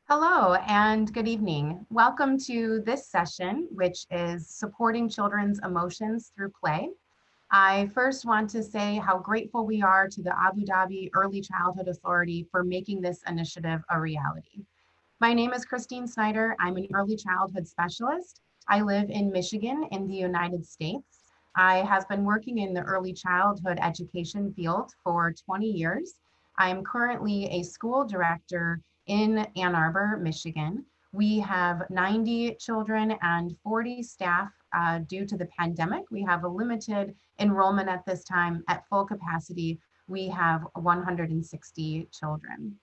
Hello and good evening. Welcome to this session, which is supporting children's emotions through play. I first want to say how grateful we are to the Abu Dhabi Early Childhood Authority for making this initiative a reality. My name is Christine Snyder. I'm an early childhood specialist. I live in Michigan in the United States. I have been working in the early childhood education field for 20 years. I'm currently a school director in Ann Arbor, Michigan. We have 90 children and 40 staff due to the pandemic. We have a limited enrollment at this time. At full capacity, we have 160 children.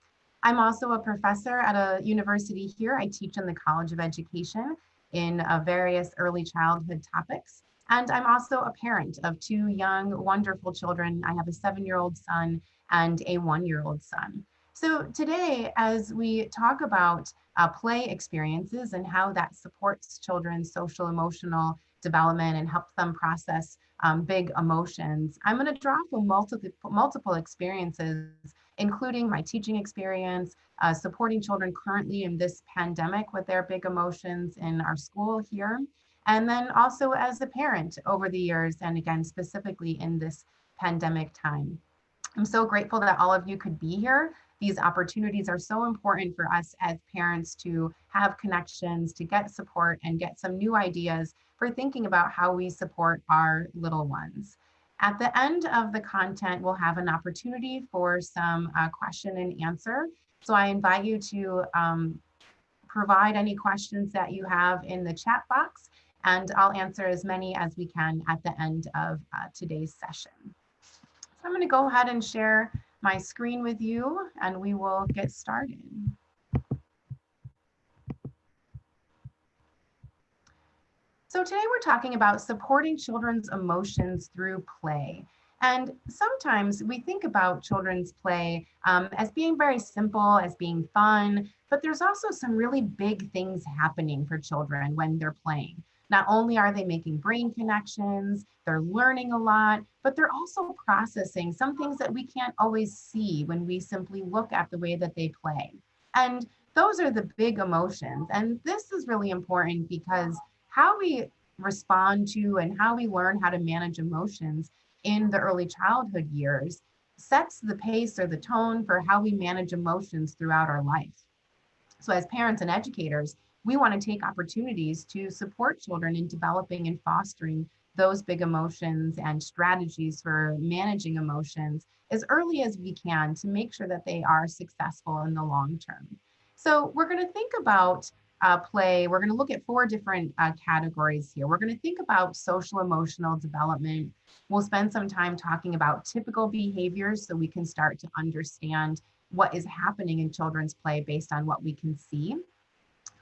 I'm also a professor at a university here. I teach in the College of Education in various early childhood topics. And I'm also a parent of two young, wonderful children. I have a 7-year-old son and a 1-year-old son. So today, as we talk about play experiences and how that supports children's social emotional development and helps them process big emotions, I'm going to draw from multiple experiences, including my teaching experience, supporting children currently in this pandemic with their big emotions in our school here, and then also as a parent over the years, and again, specifically in this pandemic time. I'm so grateful that all of you could be here. These opportunities are so important for us as parents to have connections, to get support, and get some new ideas for thinking about how we support our little ones. At the end of the content, we'll have an opportunity for some question and answer. So I invite you to provide any questions that you have in the chat box, and I'll answer as many as we can at the end of today's session. So I'm going to go ahead and share my screen with you, and we will get started. So today we're talking about supporting children's emotions through play. And sometimes we think about children's play as being very simple, as being fun, but there's also some really big things happening for children when they're playing. Not only are they making brain connections, they're learning a lot, but they're also processing some things that we can't always see when we simply look at the way that they play. And those are the big emotions. And this is really important because how we respond to and how we learn how to manage emotions in the early childhood years sets the pace or the tone for how we manage emotions throughout our life. So as parents and educators, we want to take opportunities to support children in developing and fostering those big emotions and strategies for managing emotions as early as we can to make sure that they are successful in the long term. So we're going to think about play. We're going to look at 4 different categories here. We're going to think about social emotional development. We'll spend some time talking about typical behaviors so we can start to understand what is happening in children's play based on what we can see.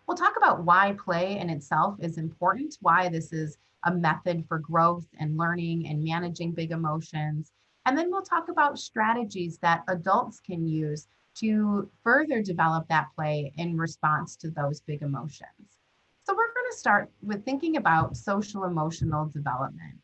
We'll talk about why play in itself is important, why this is a method for growth and learning and managing big emotions. And then we'll talk about strategies that adults can use to further develop that play in response to those big emotions. So we're going to start with thinking about social emotional development.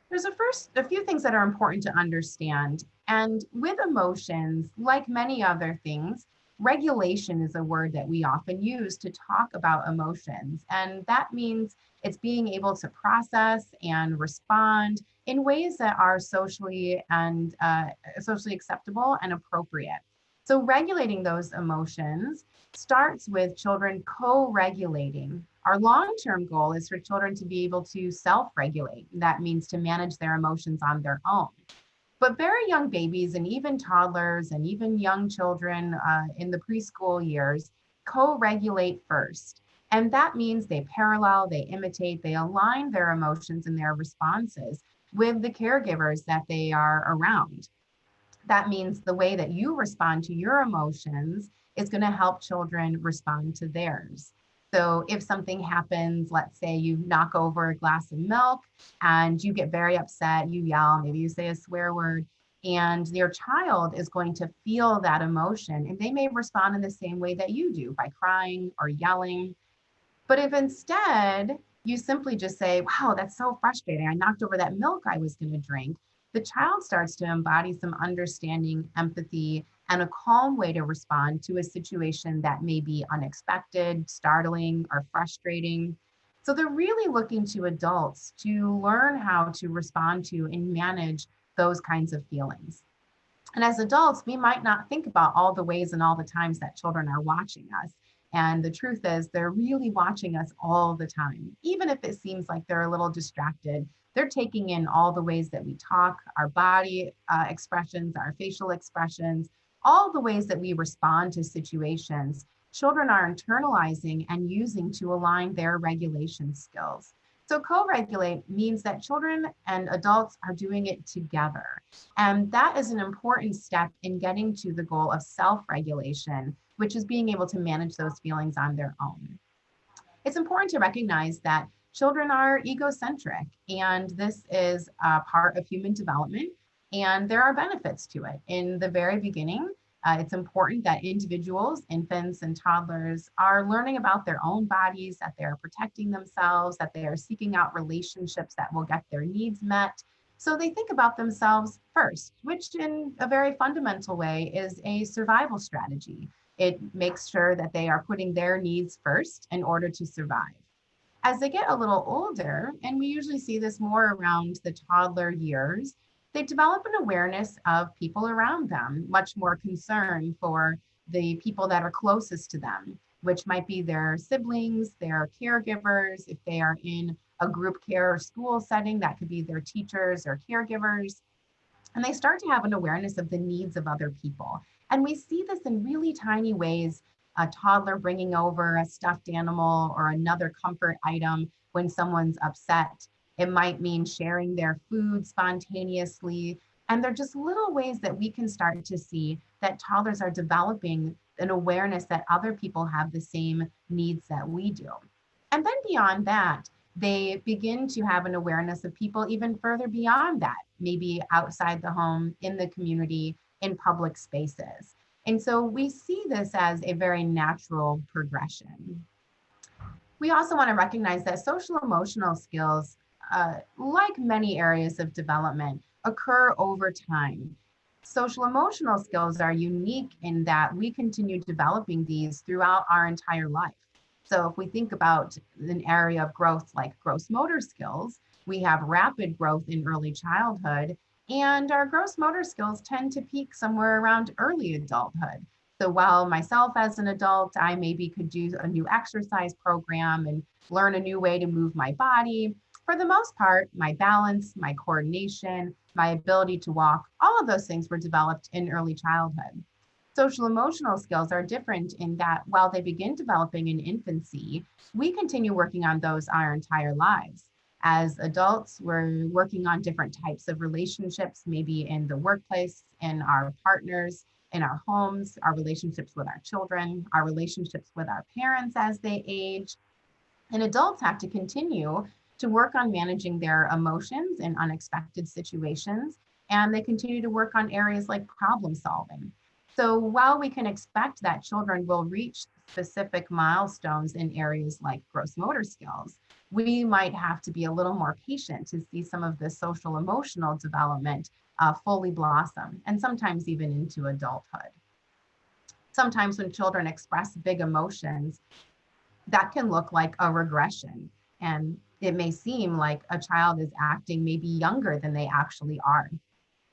There's a few things that are important to understand. And with emotions, like many other things, regulation is a word that we often use to talk about emotions. And that means it's being able to process and respond in ways that are socially acceptable and appropriate. So regulating those emotions starts with children co-regulating. Our long-term goal is for children to be able to self-regulate. That means to manage their emotions on their own. But very young babies and even toddlers and even young children in the preschool years co-regulate first. And that means they parallel, they imitate, they align their emotions and their responses with the caregivers that they are around. That means the way that you respond to your emotions is going to help children respond to theirs. So if something happens, let's say you knock over a glass of milk and you get very upset, you yell, maybe you say a swear word, and your child is going to feel that emotion and they may respond in the same way that you do by crying or yelling. But if instead you simply just say, wow, that's so frustrating, I knocked over that milk I was going to drink, the child starts to embody some understanding, empathy, and a calm way to respond to a situation that may be unexpected, startling, or frustrating. So they're really looking to adults to learn how to respond to and manage those kinds of feelings. And as adults, we might not think about all the ways and all the times that children are watching us. And the truth is, they're really watching us all the time. Even if it seems like they're a little distracted, they're taking in all the ways that we talk, our body expressions, our facial expressions, all the ways that we respond to situations. Children are internalizing and using to align their regulation skills. So co-regulate means that children and adults are doing it together. And that is an important step in getting to the goal of self-regulation, which is being able to manage those feelings on their own. It's important to recognize that children are egocentric, and this is a part of human development, and there are benefits to it. In the very beginning, it's important that individuals, infants and toddlers, are learning about their own bodies, that they're protecting themselves, that they are seeking out relationships that will get their needs met. So they think about themselves first, which in a very fundamental way is a survival strategy. It makes sure that they are putting their needs first in order to survive. As they get a little older, and we usually see this more around the toddler years, they develop an awareness of people around them, much more concern for the people that are closest to them, which might be their siblings, their caregivers. If they are in a group care or school setting, that could be their teachers or caregivers. And they start to have an awareness of the needs of other people. And we see this in really tiny ways. A toddler bringing over a stuffed animal or another comfort item when someone's upset. It might mean sharing their food spontaneously. And they're just little ways that we can start to see that toddlers are developing an awareness that other people have the same needs that we do. And then beyond that, they begin to have an awareness of people even further beyond that, maybe outside the home, in the community, in public spaces. And so we see this as a very natural progression. We also want to recognize that social emotional skills, like many areas of development, occur over time. Social emotional skills are unique in that we continue developing these throughout our entire life. So if we think about an area of growth like gross motor skills, we have rapid growth in early childhood, and our gross motor skills tend to peak somewhere around early adulthood. So while myself as an adult, I maybe could do a new exercise program and learn a new way to move my body, for the most part, my balance, my coordination, my ability to walk, all of those things were developed in early childhood. Social emotional skills are different in that while they begin developing in infancy, we continue working on those our entire lives. As adults, we're working on different types of relationships, maybe in the workplace, in our partners, in our homes, our relationships with our children, our relationships with our parents as they age. And adults have to continue to work on managing their emotions in unexpected situations, and they continue to work on areas like problem solving. So while we can expect that children will reach specific milestones in areas like gross motor skills, we might have to be a little more patient to see some of the social emotional development fully blossom, and sometimes even into adulthood. Sometimes when children express big emotions, that can look like a regression. And it may seem like a child is acting maybe younger than they actually are.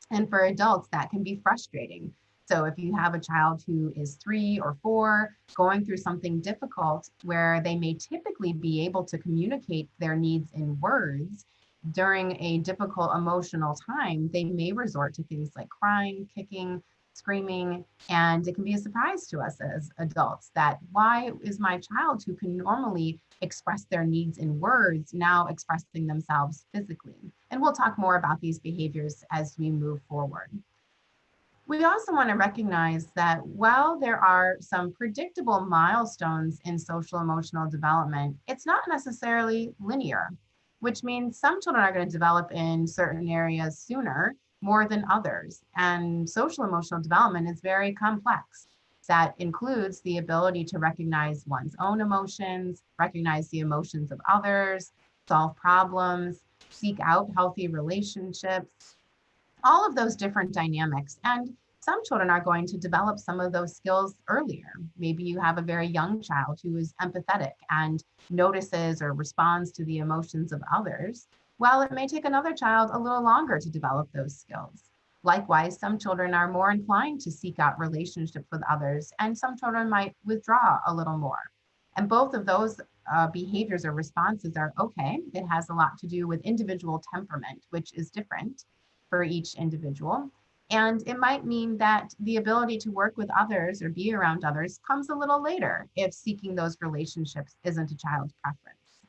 And for adults, that can be frustrating. So if you have a child who is 3 or 4 going through something difficult where they may typically be able to communicate their needs in words, during a difficult emotional time, they may resort to things like crying, kicking, screaming, and it can be a surprise to us as adults that why is my child who can normally express their needs in words now expressing themselves physically? And we'll talk more about these behaviors as we move forward. We also want to recognize that while there are some predictable milestones in social emotional development, it's not necessarily linear, which means some children are going to develop in certain areas sooner more than others. And social emotional development is very complex. That includes the ability to recognize one's own emotions, recognize the emotions of others, solve problems, seek out healthy relationships. all of those different dynamics. And some children are going to develop some of those skills earlier. Maybe you have a very young child who is empathetic and notices or responds to the emotions of others, while it may take another child a little longer to develop those skills. Likewise, some children are more inclined to seek out relationships with others, and some children might withdraw a little more. And both of those behaviors or responses are okay. It has a lot to do with individual temperament, which is different for each individual. And it might mean that the ability to work with others or be around others comes a little later if seeking those relationships isn't a child's preference.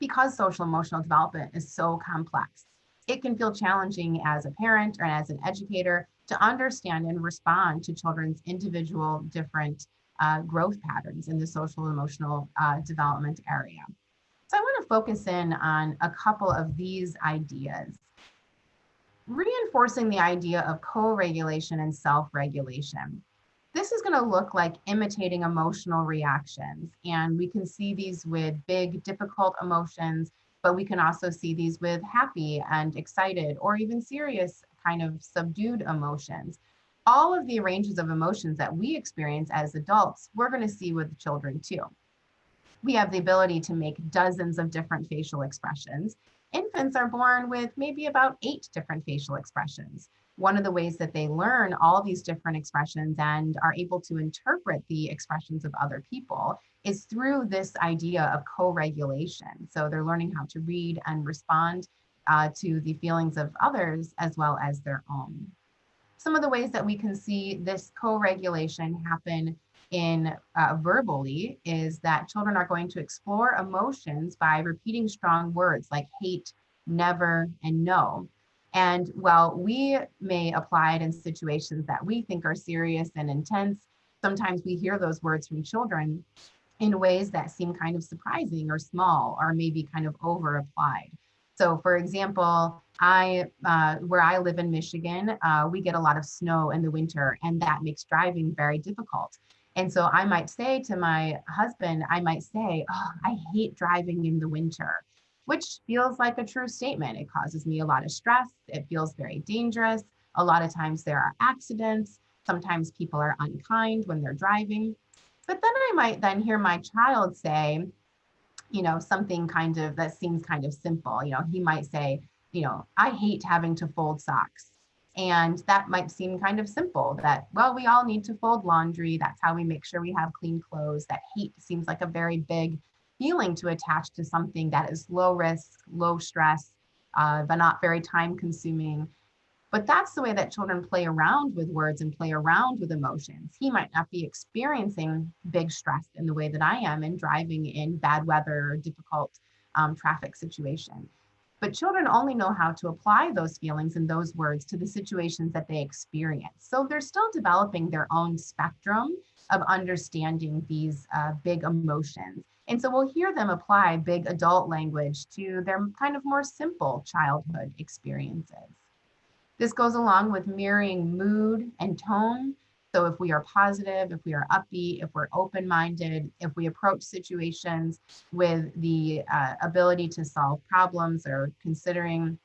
Because social emotional development is so complex, it can feel challenging as a parent or as an educator to understand and respond to children's individual different growth patterns in the social emotional development area. So I want to focus in on a couple of these ideas. Reinforcing the idea of co-regulation and self-regulation. This is going to look like imitating emotional reactions. And we can see these with big, difficult emotions, but we can also see these with happy and excited or even serious kind of subdued emotions. All of the ranges of emotions that we experience as adults, we're going to see with children too. We have the ability to make dozens of different facial expressions. Infants are born with maybe about 8 different facial expressions. One of the ways that they learn all these different expressions and are able to interpret the expressions of other people is through this idea of co-regulation. So they're learning how to read and respond to the feelings of others as well as their own. Some of the ways that we can see this co-regulation happen in verbally is that children are going to explore emotions by repeating strong words like hate, never, and no. And while we may apply it in situations that we think are serious and intense, sometimes we hear those words from children in ways that seem kind of surprising or small or maybe kind of over applied. So for example, where I live in Michigan, we get a lot of snow in the winter, and that makes driving very difficult. And so I might say to my husband, oh, I hate driving in the winter, which feels like a true statement. It causes me a lot of stress. It feels very dangerous. A lot of times there are accidents. Sometimes people are unkind when they're driving. But then I might then hear my child say, something kind of that seems kind of simple. He might say, I hate having to fold socks. And that might seem kind of simple that, well, we all need to fold laundry. That's how we make sure we have clean clothes. That hate seems like a very big feeling to attach to something that is low risk, low stress, but not very time consuming. But that's the way that children play around with words and play around with emotions. He might not be experiencing big stress in the way that I am in driving in bad weather or difficult traffic situation. But children only know how to apply those feelings and those words to the situations that they experience. So they're still developing their own spectrum of understanding these big emotions. And so we'll hear them apply big adult language to their kind of more simple childhood experiences. This goes along with mirroring mood and tone. So if we are positive, if we are upbeat, if we're open-minded, if we approach situations with the ability to solve problems or considering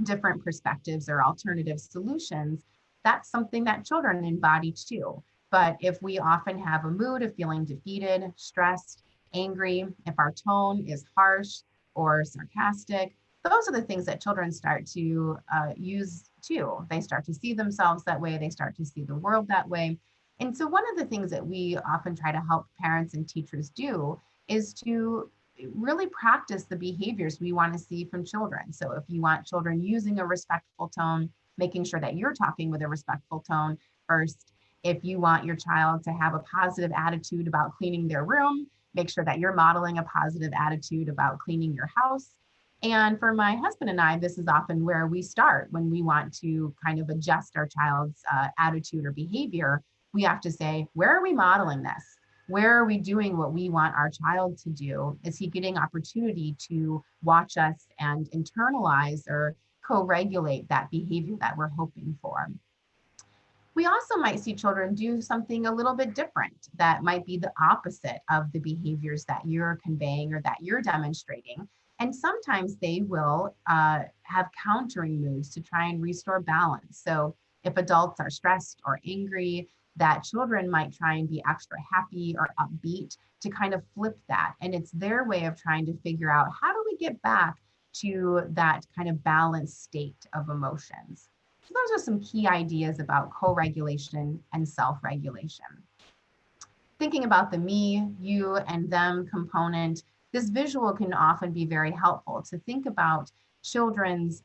different perspectives or alternative solutions, that's something that children embody too. But if we often have a mood of feeling defeated, stressed, angry, if our tone is harsh or sarcastic, those are the things that children start to use too. They start to see themselves that way. They start to see the world that way. And so one of the things that we often try to help parents and teachers do is to really practice the behaviors we want to see from children. So if you want children using a respectful tone, making sure that you're talking with a respectful tone first. If you want your child to have a positive attitude about cleaning their room, make sure that you're modeling a positive attitude about cleaning your house. And for my husband and I, this is often where we start when we want to kind of adjust our child's attitude or behavior. We have to say, where are we modeling this? Where are we doing what we want our child to do? Is he getting opportunity to watch us and internalize or co-regulate that behavior that we're hoping for? We also might see children do something a little bit different that might be the opposite of the behaviors that you're conveying or that you're demonstrating. And sometimes they will have countering moves to try and restore balance. So if adults are stressed or angry, that children might try and be extra happy or upbeat to kind of flip that. And it's their way of trying to figure out, how do we get back to that kind of balanced state of emotions? So those are some key ideas about co-regulation and self-regulation. Thinking about the me, you, and them component, this visual can often be very helpful to think about children's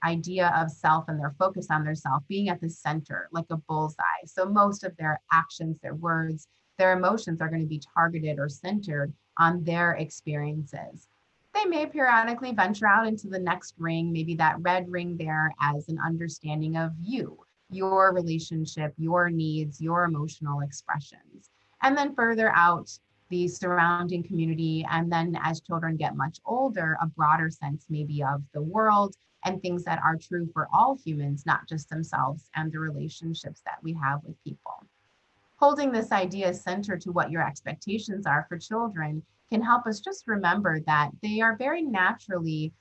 idea of self and their focus on their self being at the center, like a bullseye. So most of their actions, their words, their emotions are going to be targeted or centered on their experiences. They may periodically venture out into the next ring, maybe that red ring there, as an understanding of you, your relationship, your needs, your emotional expressions. And then further out, the surrounding community. And then as children get much older, a broader sense maybe of the world and things that are true for all humans, not just themselves and the relationships that we have with people. Holding this idea center to what your expectations are for children can help us just remember that they are very naturally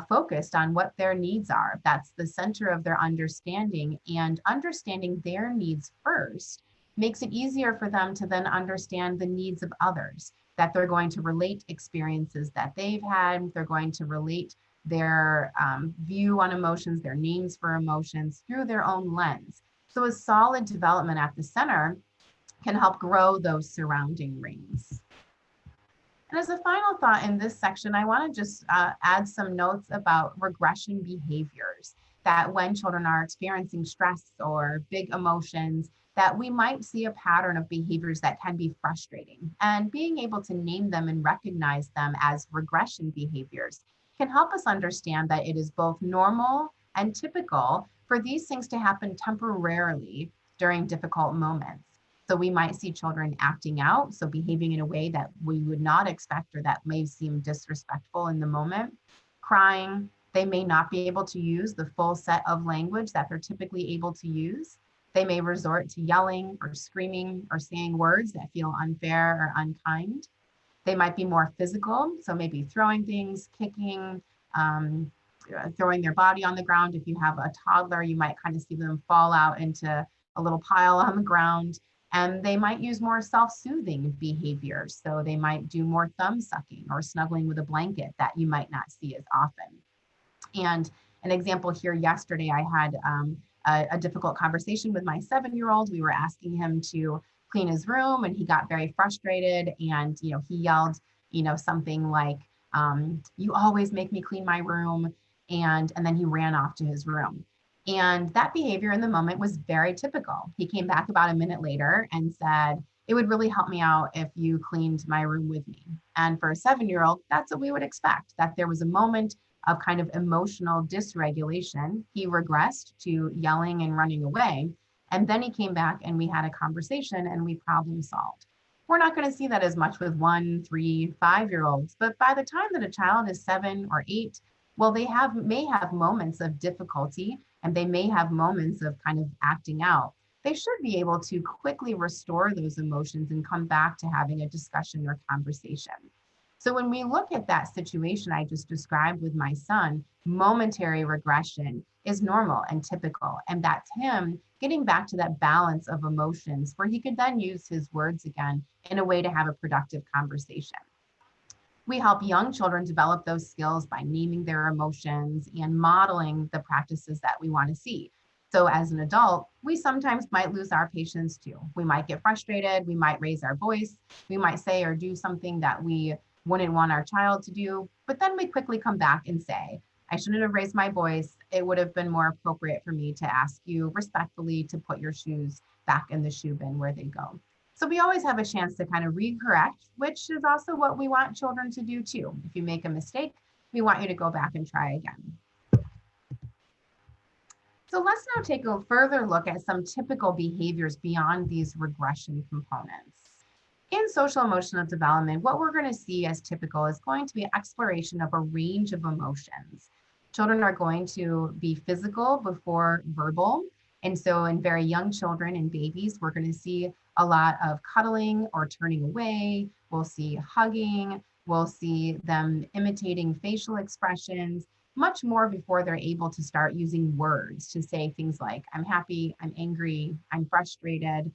focused on what their needs are. That's the center of their understanding, and understanding their needs first makes it easier for them to then understand the needs of others, that they're going to relate experiences that they've had, they're going to relate their view on emotions, their names for emotions through their own lens. So a solid development at the center can help grow those surrounding rings. And as a final thought in this section, I want to just add some notes about regression behaviors, that when children are experiencing stress or big emotions, that we might see a pattern of behaviors that can be frustrating. And being able to name them and recognize them as regression behaviors can help us understand that it is both normal and typical for these things to happen temporarily during difficult moments. So we might see children acting out, so behaving in a way that we would not expect or that may seem disrespectful in the moment. Crying, they may not be able to use the full set of language that they're typically able to use. They may resort to yelling or screaming or saying words that feel unfair or unkind. They might be more physical, so maybe throwing things, kicking, throwing their body on the ground. If you have a toddler, you might kind of see them fall out into a little pile on the ground. And they might use more self-soothing behaviors. So they might do more thumb sucking or snuggling with a blanket that you might not see as often. And an example here, yesterday, I had a difficult conversation with my 7-year-old. We were asking him to clean his room, and he got very frustrated, and he yelled something like, you always make me clean my room, and then he ran off to his room. And that behavior in the moment was very typical. He came back about a minute later and said, it would really help me out if you cleaned my room with me. And for a 7-year-old, that's what we would expect, that there was a moment of kind of emotional dysregulation. He regressed to yelling and running away. And then he came back and we had a conversation and we problem solved. We're not going to see that as much with 1, 3, 5-year-olds, but by the time that a child is 7 or 8, well, they may have moments of difficulty and they may have moments of kind of acting out. They should be able to quickly restore those emotions and come back to having a discussion or conversation. So when we look at that situation I just described with my son, momentary regression is normal and typical. And that's him getting back to that balance of emotions where he could then use his words again in a way to have a productive conversation. We help young children develop those skills by naming their emotions and modeling the practices that we want to see. So as an adult, we sometimes might lose our patience too. We might get frustrated, we might raise our voice, we might say or do something that we wouldn't want our child to do, but then we quickly come back and say, I shouldn't have raised my voice. It would have been more appropriate for me to ask you respectfully to put your shoes back in the shoe bin where they go. So we always have a chance to kind of recorrect, which is also what we want children to do too. If you make a mistake, we want you to go back and try again. So let's now take a further look at some typical behaviors beyond these regression components. In social emotional development, what we're going to see as typical is going to be exploration of a range of emotions. Children are going to be physical before verbal. And so in very young children and babies, we're going to see a lot of cuddling or turning away. We'll see hugging. We'll see them imitating facial expressions much more before they're able to start using words to say things like, I'm happy, I'm angry, I'm frustrated.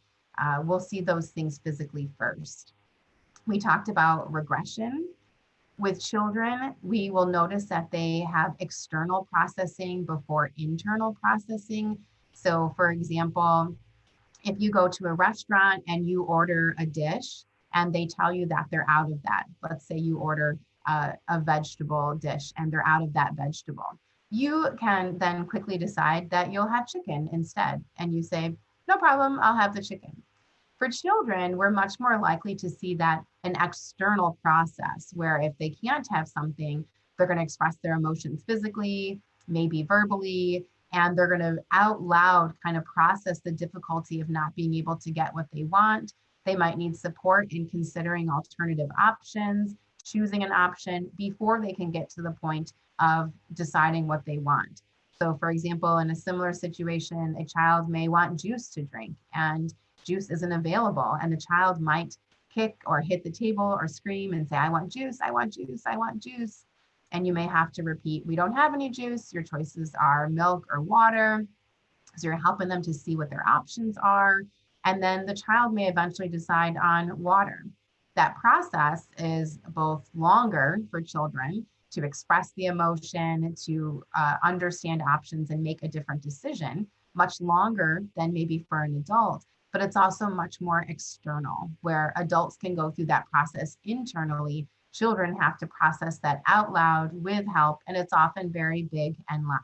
We'll see those things physically first. We talked about regression. With children, we will notice that they have external processing before internal processing. So, for example, if you go to a restaurant and you order a dish and they tell you that they're out of that, let's say you order a vegetable dish and they're out of that vegetable, you can then quickly decide that you'll have chicken instead. And you say, no problem, I'll have the chicken. For children, we're much more likely to see that an external process where if they can't have something, they're going to express their emotions physically, maybe verbally, and they're going to out loud kind of process the difficulty of not being able to get what they want. They might need support in considering alternative options, choosing an option before they can get to the point of deciding what they want. So, for example, in a similar situation, a child may want juice to drink and juice isn't available, and the child might kick or hit the table or scream and say, I want juice, I want juice, I want juice. And you may have to repeat, we don't have any juice. Your choices are milk or water. So you're helping them to see what their options are. And then the child may eventually decide on water. That process is both longer for children to express the emotion, to understand options and make a different decision, much longer than maybe for an adult, but it's also much more external, where adults can go through that process internally. Children have to process that out loud with help, and it's often very big and loud.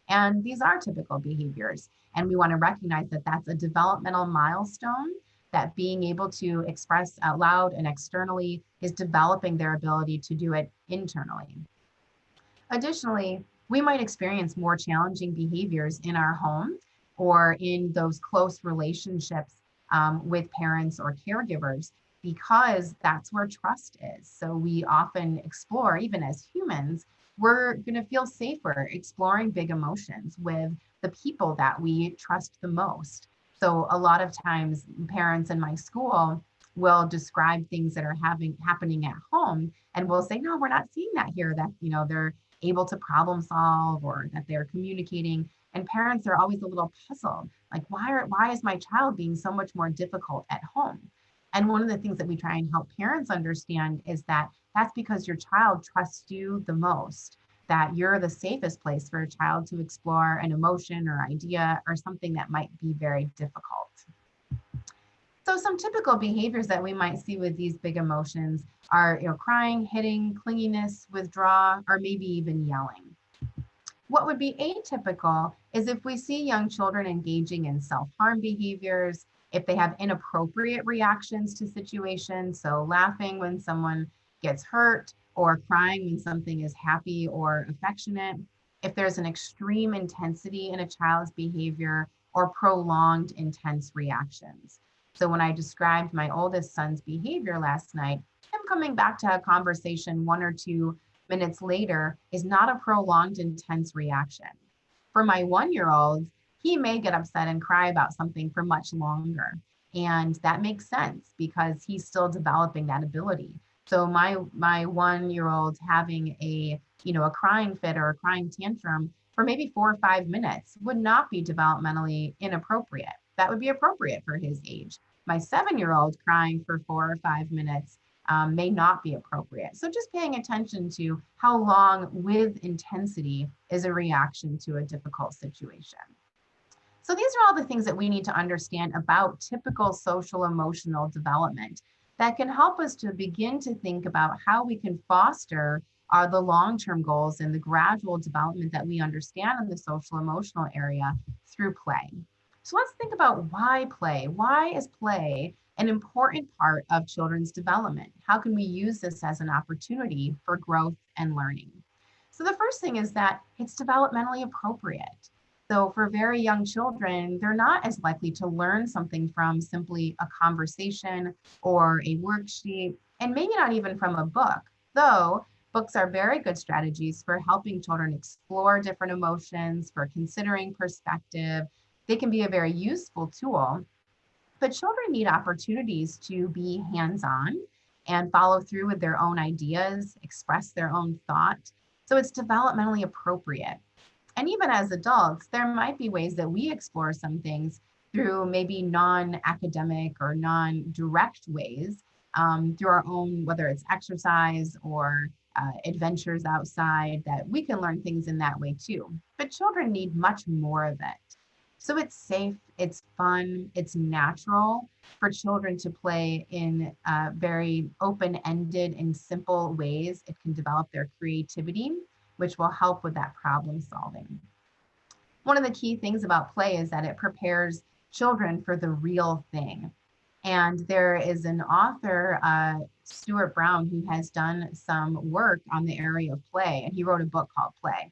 And these are typical behaviors. And we want to recognize that that's a developmental milestone, that being able to express out loud and externally is developing their ability to do it internally. Additionally, we might experience more challenging behaviors in our home or in those close relationships with parents or caregivers, because that's where trust is. So we often explore, even as humans, we're going to feel safer exploring big emotions with the people that we trust the most. So a lot of times parents in my school will describe things that are happening at home, and we'll say, no, we're not seeing that here, that they're able to problem solve or that they're communicating. And parents are always a little puzzled, like, why is my child being so much more difficult at home? And one of the things that we try and help parents understand is that that's because your child trusts you the most, that you're the safest place for a child to explore an emotion or idea or something that might be very difficult. So some typical behaviors that we might see with these big emotions are, crying, hitting, clinginess, withdraw, or maybe even yelling. What would be atypical is if we see young children engaging in self-harm behaviors, if they have inappropriate reactions to situations, so laughing when someone gets hurt or crying when something is happy or affectionate, if there's an extreme intensity in a child's behavior or prolonged intense reactions. So when I described my oldest son's behavior last night, him coming back to a conversation 1 or 2 minutes later is not a prolonged intense reaction. For my 1-year-old, he may get upset and cry about something for much longer. And that makes sense because he's still developing that ability. So my 1-year-old having a crying fit or a crying tantrum for maybe 4 or 5 minutes would not be developmentally inappropriate. That would be appropriate for his age. My 7-year-old crying for 4 or 5 minutes may not be appropriate. So just paying attention to how long with intensity is a reaction to a difficult situation. So these are all the things that we need to understand about typical social emotional development that can help us to begin to think about how we can foster the long-term goals and the gradual development that we understand in the social emotional area through play. So let's think about why play. Why is play an important part of children's development? How can we use this as an opportunity for growth and learning? So the first thing is that it's developmentally appropriate. So for very young children, they're not as likely to learn something from simply a conversation or a worksheet, and maybe not even from a book, though books are very good strategies for helping children explore different emotions, for considering perspective. They can be a very useful tool, but children need opportunities to be hands-on and follow through with their own ideas, express their own thought. So it's developmentally appropriate. And even as adults, there might be ways that we explore some things through maybe non-academic or non-direct ways, through our own, whether it's exercise or adventures outside, that we can learn things in that way too. But children need much more of it. So it's safe, it's fun, it's natural for children to play in very open-ended and simple ways. It can develop their creativity, which will help with that problem solving. One of the key things about play is that it prepares children for the real thing. And there is an author, Stuart Brown, who has done some work on the area of play, and he wrote a book called Play.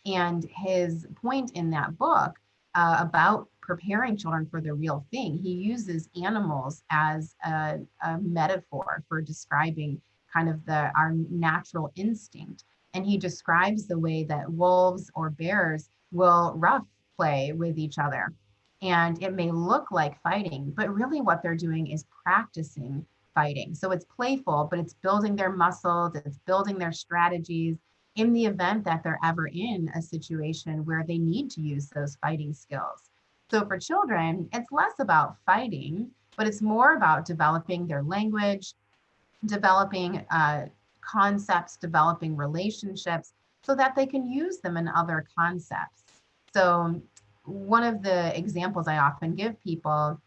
And his point in that book about preparing children for the real thing, he uses animals as a metaphor for describing kind of our natural instinct. And he describes the way that wolves or bears will rough play with each other. And it may look like fighting, but really what they're doing is practicing fighting. So it's playful, but it's building their muscles, it's building their strategies in the event that they're ever in a situation where they need to use those fighting skills. So for children, it's less about fighting, but it's more about developing their language, developing concepts, developing relationships so that they can use them in other concepts. So one of the examples I often give people,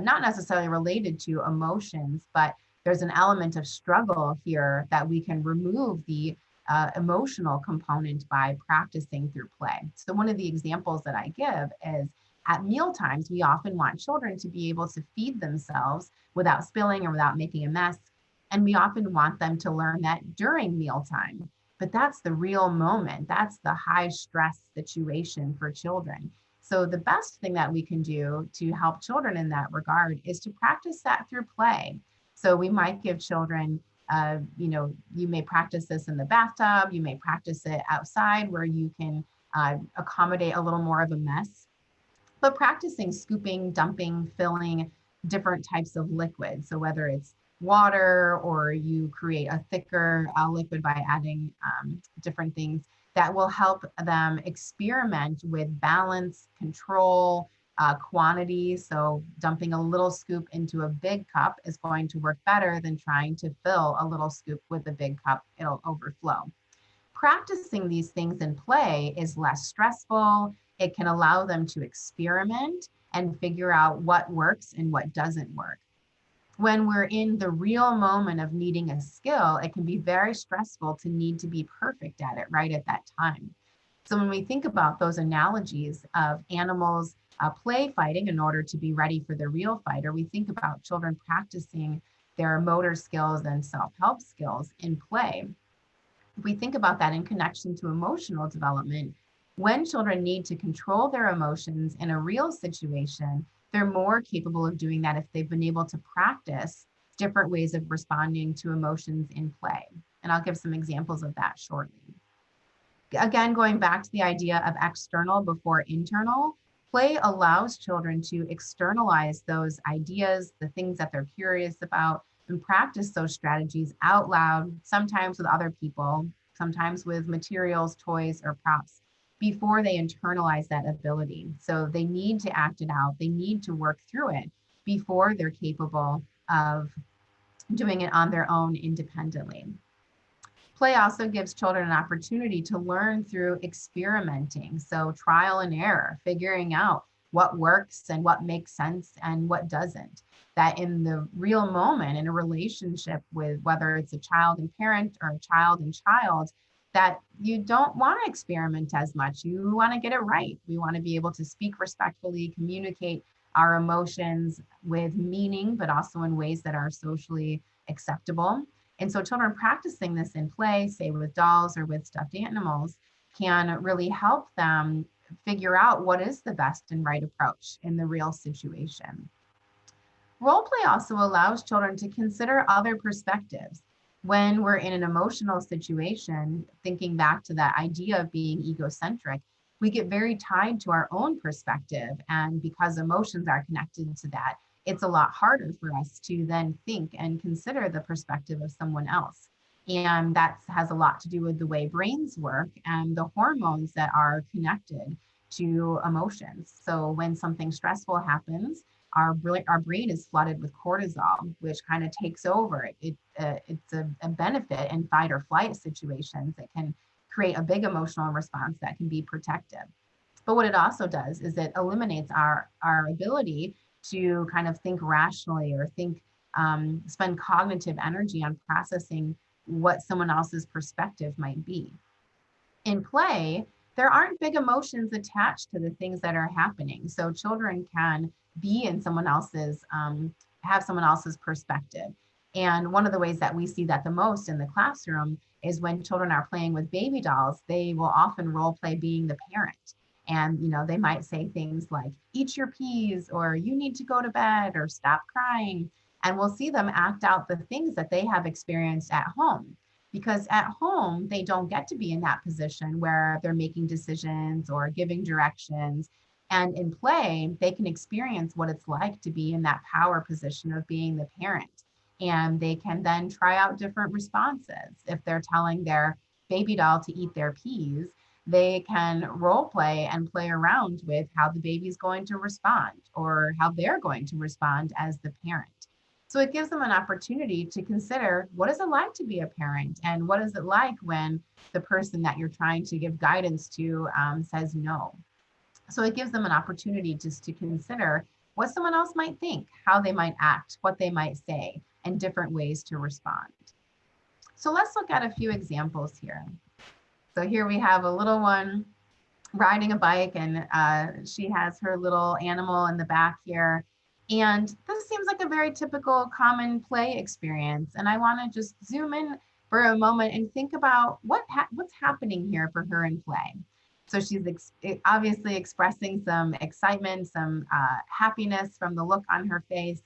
not necessarily related to emotions, but there's an element of struggle here that we can remove the emotional component by practicing through play. So one of the examples that I give is at meal times, we often want children to be able to feed themselves without spilling or without making a mess. And we often want them to learn that during mealtime. But that's the real moment. That's the high stress situation for children. So the best thing that we can do to help children in that regard is to practice that through play. So we might give children, you may practice this in the bathtub, you may practice it outside where you can accommodate a little more of a mess. But practicing scooping, dumping, filling different types of liquids. So whether it's water or you create a thicker liquid by adding different things that will help them experiment with balance, control, quantity. So dumping a little scoop into a big cup is going to work better than trying to fill a little scoop with a big cup. It'll overflow. Practicing these things in play is less stressful. It can allow them to experiment and figure out what works and what doesn't work. When we're in the real moment of needing a skill, it can be very stressful to need to be perfect at it right at that time. So when we think about those analogies of animals play fighting in order to be ready for the real fighter, we think about children practicing their motor skills and self-help skills in play. If we think about that in connection to emotional development, when children need to control their emotions in a real situation, they're more capable of doing that if they've been able to practice different ways of responding to emotions in play. And I'll give some examples of that shortly. Again, going back to the idea of external before internal, play allows children to externalize those ideas, the things that they're curious about, and practice those strategies out loud, sometimes with other people, sometimes with materials, toys, or props, before they internalize that ability. So they need to act it out. They need to work through it before they're capable of doing it on their own independently. Play also gives children an opportunity to learn through experimenting. So trial and error, figuring out what works and what makes sense and what doesn't. That in the real moment, in a relationship with whether it's a child and parent or a child and child, that you don't want to experiment as much. You want to get it right. We want to be able to speak respectfully, communicate our emotions with meaning, but also in ways that are socially acceptable. And so children practicing this in play, say with dolls or with stuffed animals, can really help them figure out what is the best and right approach in the real situation. Role play also allows children to consider other perspectives. When we're in an emotional situation, thinking back to that idea of being egocentric, we get very tied to our own perspective. And because emotions are connected to that, it's a lot harder for us to then think and consider the perspective of someone else. And that has a lot to do with the way brains work and the hormones that are connected to emotions. So when something stressful happens, our brain is flooded with cortisol, which kind of takes over. It's a benefit in fight or flight situations. It can create a big emotional response that can be protective. But what it also does is it eliminates our ability to kind of think rationally or spend cognitive energy on processing what someone else's perspective might be. In play, there aren't big emotions attached to the things that are happening. So children can be in someone else's, have someone else's perspective. And one of the ways that we see that the most in the classroom is when children are playing with baby dolls, they will often role play being the parent. And they might say things like, eat your peas, or you need to go to bed, or stop crying. And we'll see them act out the things that they have experienced at home, because at home, they don't get to be in that position where they're making decisions or giving directions. And in play, they can experience what it's like to be in that power position of being the parent. And they can then try out different responses. If they're telling their baby doll to eat their peas, they can role play and play around with how the baby's going to respond or how they're going to respond as the parent. So it gives them an opportunity to consider, what is it like to be a parent? And what is it like when the person that you're trying to give guidance to says no? So it gives them an opportunity just to consider what someone else might think, how they might act, what they might say, and different ways to respond. So let's look at a few examples here. So here we have a little one riding a bike, and she has her little animal in the back here. And this seems like a very typical common play experience. And I want to just zoom in for a moment and think about what's happening here for her in play. So she's obviously expressing some excitement, some happiness from the look on her face.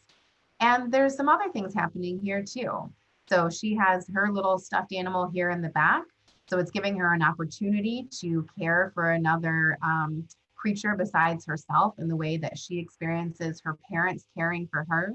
And there's some other things happening here too. So she has her little stuffed animal here in the back. So it's giving her an opportunity to care for another creature besides herself in the way that she experiences her parents caring for her.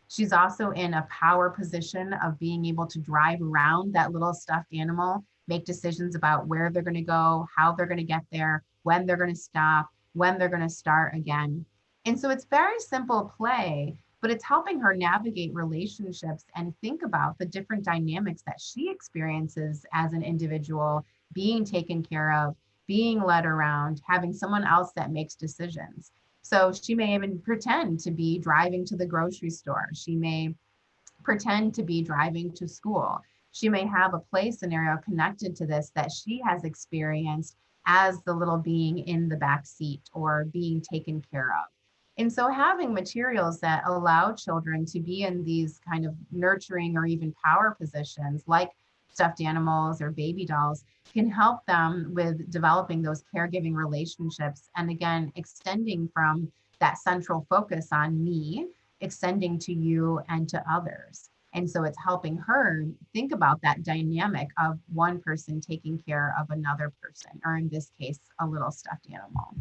She's also in a power position of being able to drive around that little stuffed animal, make decisions about where they're going to go, how they're going to get there, when they're going to stop, when they're going to start again. And so it's very simple play, but it's helping her navigate relationships and think about the different dynamics that she experiences as an individual, being taken care of, being led around, having someone else that makes decisions. So she may even pretend to be driving to the grocery store. She may pretend to be driving to school. She may have a play scenario connected to this that she has experienced as the little being in the back seat or being taken care of. And so having materials that allow children to be in these kind of nurturing or even power positions like stuffed animals or baby dolls can help them with developing those caregiving relationships. And again, extending from that central focus on me, extending to you and to others. And so it's helping her think about that dynamic of one person taking care of another person, or in this case, a little stuffed animal.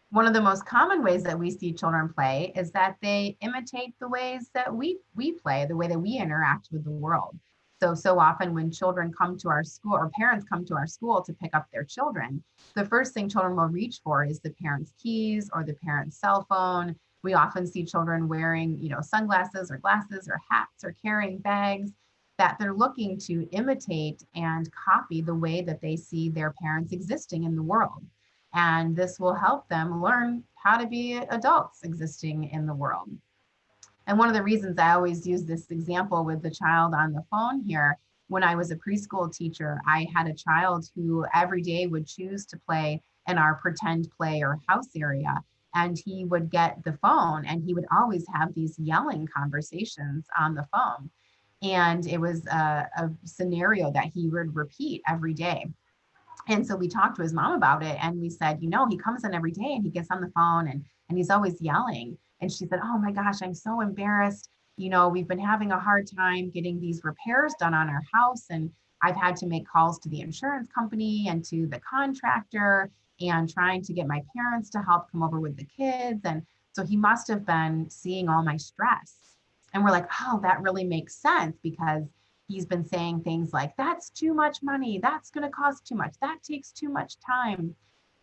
One of the most common ways that we see children play is that they imitate the ways that we play, the way that we interact with the world. So often when children come to our school or parents come to our school to pick up their children, the first thing children will reach for is the parent's keys or the parent's cell phone. We often see children wearing, sunglasses or glasses or hats or carrying bags, that they're looking to imitate and copy the way that they see their parents existing in the world. And this will help them learn how to be adults existing in the world. And one of the reasons I always use this example with the child on the phone here, when I was a preschool teacher, I had a child who every day would choose to play in our pretend play or house area. And he would get the phone and he would always have these yelling conversations on the phone. And it was a scenario that he would repeat every day. And so we talked to his mom about it and we said, he comes in every day and he gets on the phone and he's always yelling. And she said, oh my gosh, I'm so embarrassed. We've been having a hard time getting these repairs done on our house. And I've had to make calls to the insurance company and to the contractor and trying to get my parents to help come over with the kids. And So he must have been seeing all my stress. And we're like, oh, that really makes sense because he's been saying things like, that's too much money. That's going to cost too much. That takes too much time.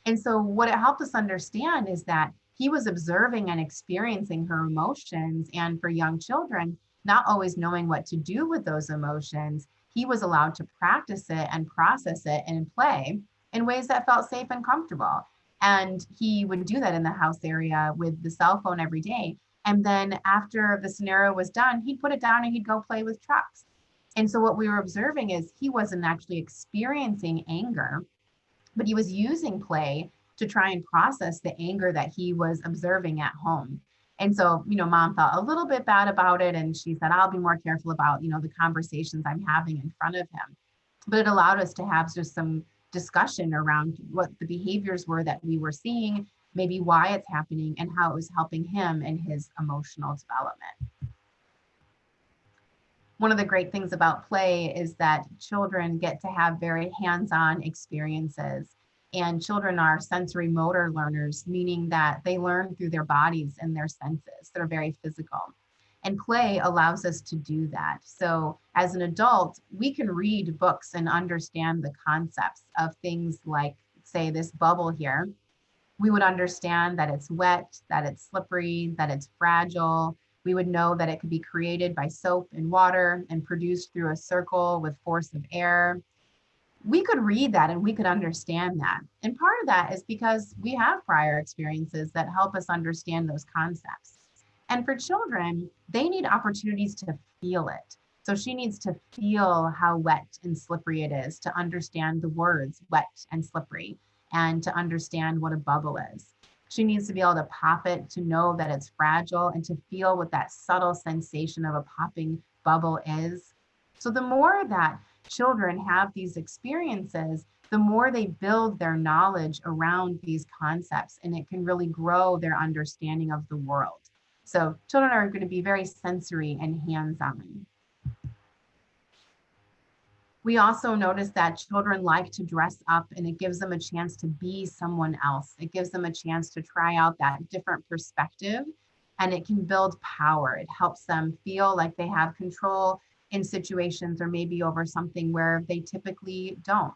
And so what it helped us understand is that he was observing and experiencing her emotions. And for young children, not always knowing what to do with those emotions, he was allowed to practice it and process it and play in ways that felt safe and comfortable. And he would do that in the house area with the cell phone every day. And then after the scenario was done, he'd put it down and he'd go play with trucks. And so what we were observing is he wasn't actually experiencing anger, but he was using play to try and process the anger that he was observing at home. And so, mom felt a little bit bad about it. And she said, I'll be more careful about, the conversations I'm having in front of him. But it allowed us to have just some discussion around what the behaviors were that we were seeing, maybe why it's happening, and how it was helping him in his emotional development. One of the great things about play is that children get to have very hands-on experiences, and children are sensory motor learners, meaning that they learn through their bodies and their senses. They're very physical. And play allows us to do that. So as an adult, we can read books and understand the concepts of things like, say, this bubble here. We would understand that it's wet, that it's slippery, that it's fragile. We would know that it could be created by soap and water and produced through a circle with force of air. We could read that and we could understand that. And part of that is because we have prior experiences that help us understand those concepts. And for children, they need opportunities to feel it. So she needs to feel how wet and slippery it is to understand the words wet and slippery and to understand what a bubble is. She needs to be able to pop it to know that it's fragile and to feel what that subtle sensation of a popping bubble is. So the more that children have these experiences, the more they build their knowledge around these concepts, and it can really grow their understanding of the world. So children are going to be very sensory and hands-on. We also notice that children like to dress up, and it gives them a chance to be someone else. It gives them a chance to try out that different perspective, and it can build power. It helps them feel like they have control in situations or maybe over something where they typically don't.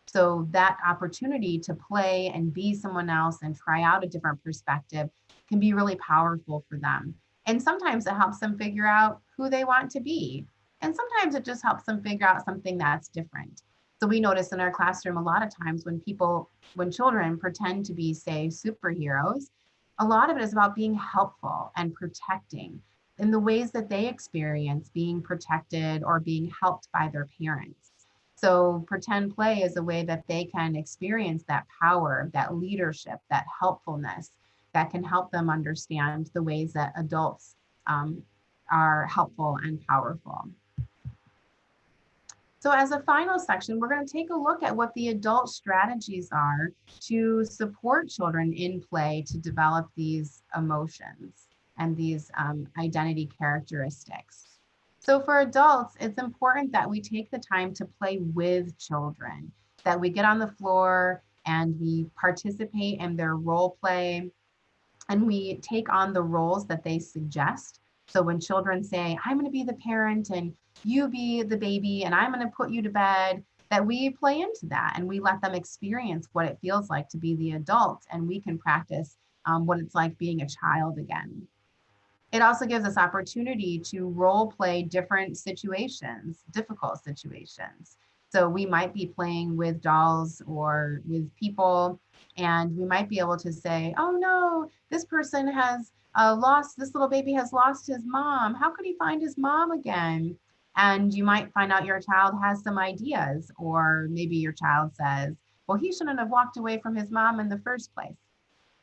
So that opportunity to play and be someone else and try out a different perspective can be really powerful for them. And sometimes it helps them figure out who they want to be. And sometimes it just helps them figure out something that's different. So we notice in our classroom a lot of times when children pretend to be, say, superheroes, a lot of it is about being helpful and protecting in the ways that they experience being protected or being helped by their parents. So pretend play is a way that they can experience that power, that leadership, that helpfulness that can help them understand the ways that adults are helpful and powerful. So as a final section, we're going to take a look at what the adult strategies are to support children in play to develop these emotions and these identity characteristics. So for adults, it's important that we take the time to play with children, that we get on the floor and we participate in their role play, and we take on the roles that they suggest. So when children say, I'm going to be the parent and you be the baby and I'm going to put you to bed, that we play into that and we let them experience what it feels like to be the adult, and we can practice what it's like being a child again. It also gives us opportunity to role play different situations, difficult situations. So we might be playing with dolls or with people, and we might be able to say, oh no, this person has this little baby has lost his mom. How could he find his mom again? And you might find out your child has some ideas, or maybe your child says, well, he shouldn't have walked away from his mom in the first place.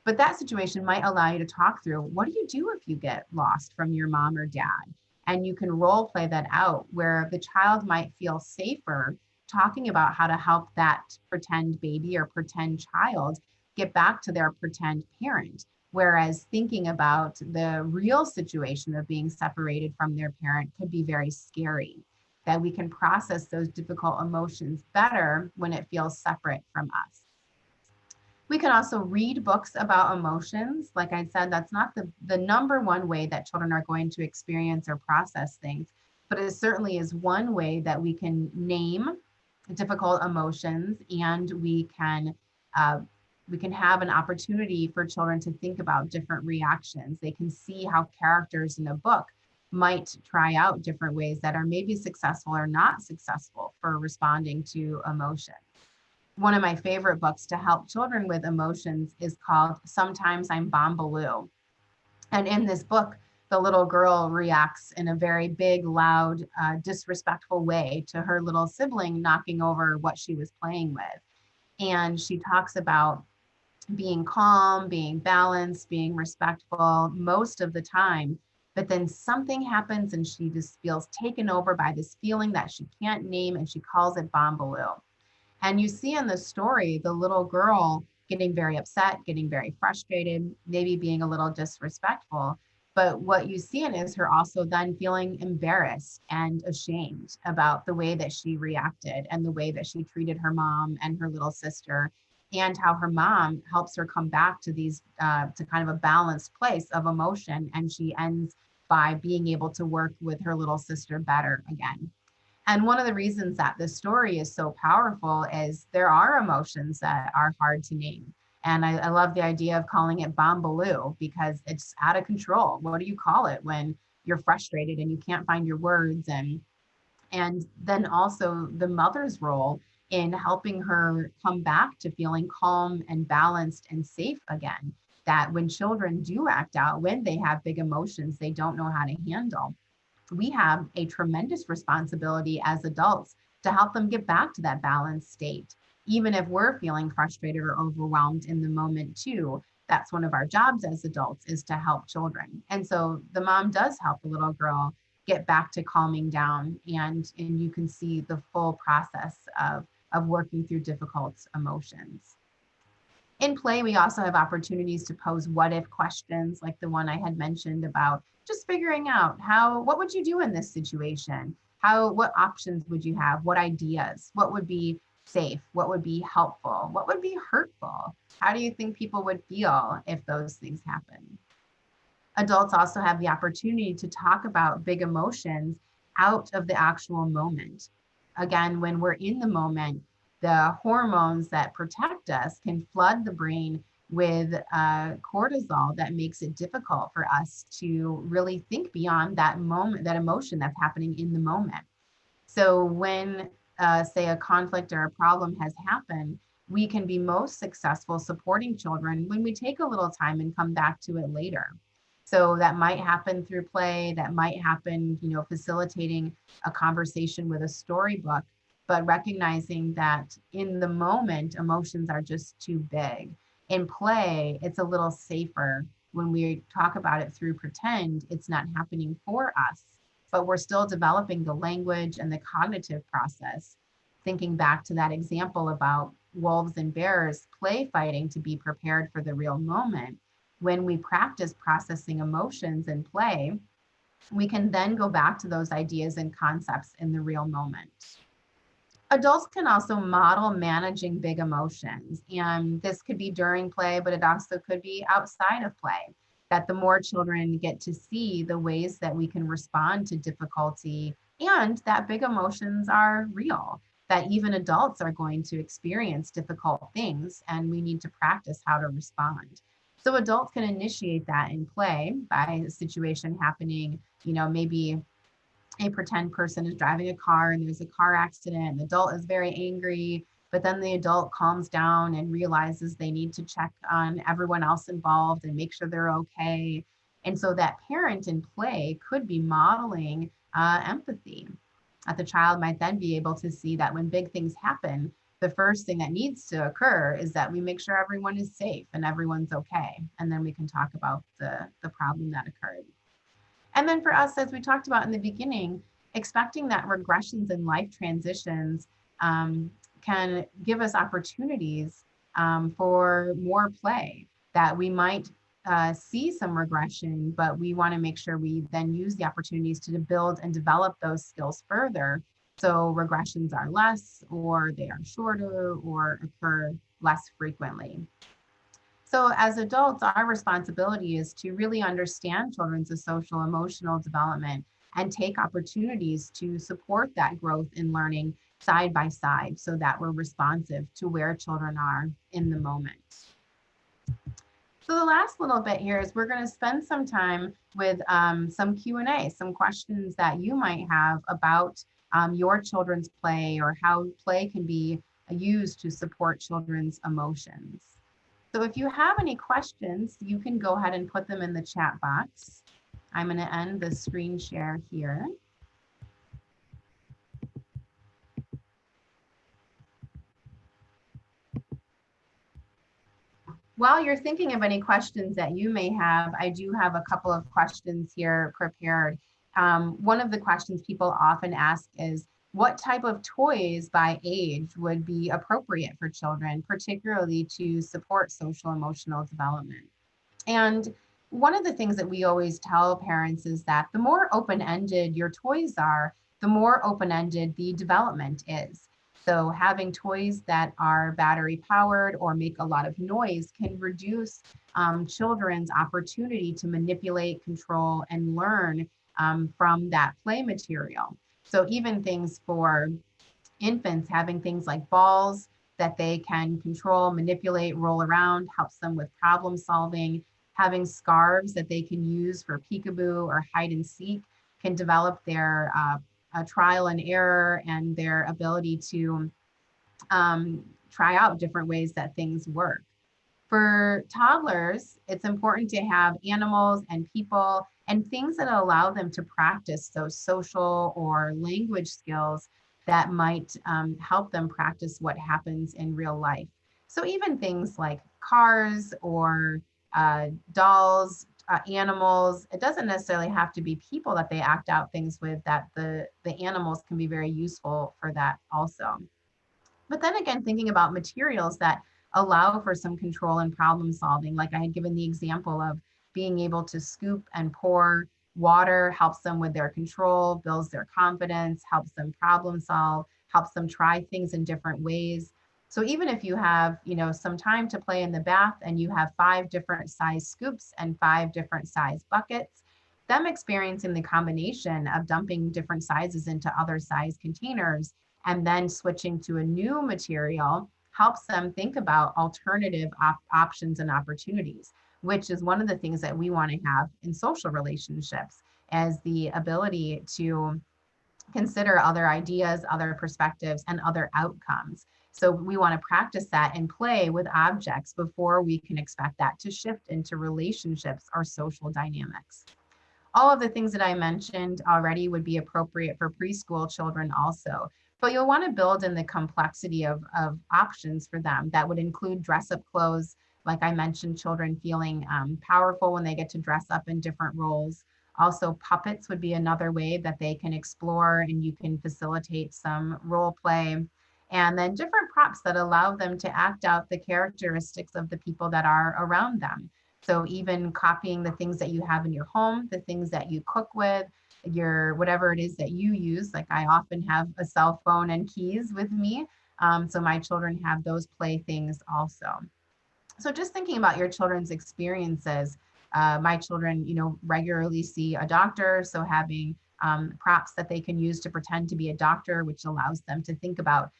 But that situation might allow you to talk through, what do you do if you get lost from your mom or dad? And you can role play that out where the child might feel safer talking about how to help that pretend baby or pretend child get back to their pretend parent. Whereas thinking about the real situation of being separated from their parent could be very scary, that we can process those difficult emotions better when it feels separate from us. We can also read books about emotions. Like I said, that's not the number one way that children are going to experience or process things, but it certainly is one way that we can name difficult emotions, and uh, we can have an opportunity for children to think about different reactions. They can see how characters in a book might try out different ways that are maybe successful or not successful for responding to emotion. One of my favorite books to help children with emotions is called Sometimes I'm Bombaloo. And in this book, the little girl reacts in a very big, loud, disrespectful way to her little sibling knocking over what she was playing with. And she talks about being calm, being balanced, being respectful most of the time. But then something happens and she just feels taken over by this feeling that she can't name, and she calls it Bombaloo. And you see in the story the little girl getting very upset, getting very frustrated, maybe being a little disrespectful. But what you see in is her also then feeling embarrassed and ashamed about the way that she reacted and the way that she treated her mom and her little sister, and how her mom helps her come back to to kind of a balanced place of emotion. And she ends by being able to work with her little sister better again. And one of the reasons that this story is so powerful is there are emotions that are hard to name. And I love the idea of calling it Bombaloo because it's out of control. What do you call it when you're frustrated and you can't find your words? And then also the mother's role in helping her come back to feeling calm and balanced and safe again. That when children do act out, when they have big emotions they don't know how to handle, we have a tremendous responsibility as adults to help them get back to that balanced state. Even if we're feeling frustrated or overwhelmed in the moment too, that's one of our jobs as adults, is to help children. And so the mom does help the little girl get back to calming down, and you can see the full process of working through difficult emotions. In play, we also have opportunities to pose what if questions, like the one I had mentioned about just figuring out what would you do in this situation? What options would you have? What ideas? What would be safe? What would be helpful? What would be hurtful? How do you think people would feel if those things happen? Adults also have the opportunity to talk about big emotions out of the actual moment. Again, when we're in the moment, the hormones that protect us can flood the brain with cortisol that makes it difficult for us to really think beyond that moment, that emotion that's happening in the moment. So when, say, a conflict or a problem has happened, we can be most successful supporting children when we take a little time and come back to it later. So that might happen through play, that might happen, facilitating a conversation with a storybook, but recognizing that in the moment, emotions are just too big. In play, it's a little safer. When we talk about it through pretend, it's not happening for us, but we're still developing the language and the cognitive process. Thinking back to that example about wolves and bears play fighting to be prepared for the real moment, when we practice processing emotions in play, we can then go back to those ideas and concepts in the real moment. Adults can also model managing big emotions, and this could be during play, but it also could be outside of play. That the more children get to see the ways that we can respond to difficulty, and that big emotions are real, that even adults are going to experience difficult things, and we need to practice how to respond. So adults can initiate that in play by a situation happening, maybe a pretend person is driving a car and there's a car accident. The adult is very angry, but then the adult calms down and realizes they need to check on everyone else involved and make sure they're okay. And so that parent in play could be modeling empathy. That the child might then be able to see that when big things happen, the first thing that needs to occur is that we make sure everyone is safe and everyone's okay. And then we can talk about the problem that occurred. And then for us, as we talked about in the beginning, expecting that regressions and life transitions can give us opportunities for more play, that we might see some regression, but we want to make sure we then use the opportunities to build and develop those skills further. So regressions are less, or they are shorter, or occur less frequently. So as adults, our responsibility is to really understand children's social emotional development and take opportunities to support that growth in learning side by side so that we're responsive to where children are in the moment. So the last little bit here is we're going to spend some time with some Q&A, some questions that you might have about your children's play or how play can be used to support children's emotions. So if you have any questions, you can go ahead and put them in the chat box. I'm going to end the screen share here. While you're thinking of any questions that you may have, I do have a couple of questions here prepared. One of the questions people often ask is, what type of toys by age would be appropriate for children, particularly to support social emotional development? And one of the things that we always tell parents is that the more open-ended your toys are, the more open-ended the development is. So having toys that are battery powered or make a lot of noise can reduce children's opportunity to manipulate, control, and learn from that play material. So even things for infants, having things like balls that they can control, manipulate, roll around, helps them with problem solving. Having scarves that they can use for peekaboo or hide and seek can develop their trial and error and their ability to try out different ways that things work. For toddlers, it's important to have animals and people and things that allow them to practice those social or language skills that might help them practice what happens in real life. So even things like cars or dolls, animals, it doesn't necessarily have to be people that they act out things with, that the animals can be very useful for that also. But then again, thinking about materials that allow for some control and problem solving, like I had given the example of being able to scoop and pour water helps them with their control, builds their confidence, helps them problem solve, helps them try things in different ways. So even if you have, some time to play in the bath and you have 5 different size scoops and 5 different size buckets, them experiencing the combination of dumping different sizes into other size containers and then switching to a new material helps them think about alternative options and opportunities, which is one of the things that we want to have in social relationships, as the ability to consider other ideas, other perspectives, and other outcomes. So we want to practice that and play with objects before we can expect that to shift into relationships or social dynamics. All of the things that I mentioned already would be appropriate for preschool children also, but you'll want to build in the complexity of options for them. That would include dress up clothes. Like I mentioned, children feeling powerful when they get to dress up in different roles. Also, puppets would be another way that they can explore and you can facilitate some role play. And then different props that allow them to act out the characteristics of the people that are around them. So even copying the things that you have in your home, the things that you cook with, your whatever it is that you use. Like I often have a cell phone and keys with me. So my children have those playthings also. So just thinking about your children's experiences, my children, regularly see a doctor. So having props that they can use to pretend to be a doctor, which allows them to think about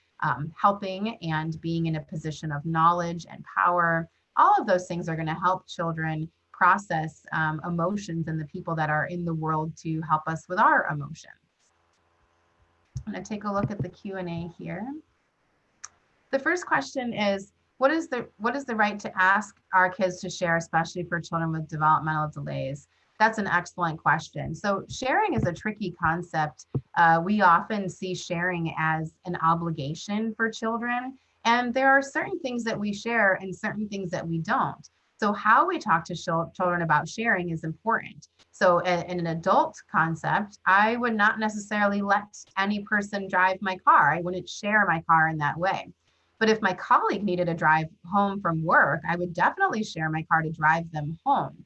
helping and being in a position of knowledge and power. All of those things are going to help children process emotions and the people that are in the world to help us with our emotions. I'm going to take a look at the Q&A here. The first question is, what is the right to ask our kids to share, especially for children with developmental delays? That's an excellent question. So sharing is a tricky concept. We often see sharing as an obligation for children, and there are certain things that we share and certain things that we don't. So how we talk to children about sharing is important. So in an adult concept, I would not necessarily let any person drive my car. I wouldn't share my car in that way. But if my colleague needed a drive home from work, I would definitely share my car to drive them home.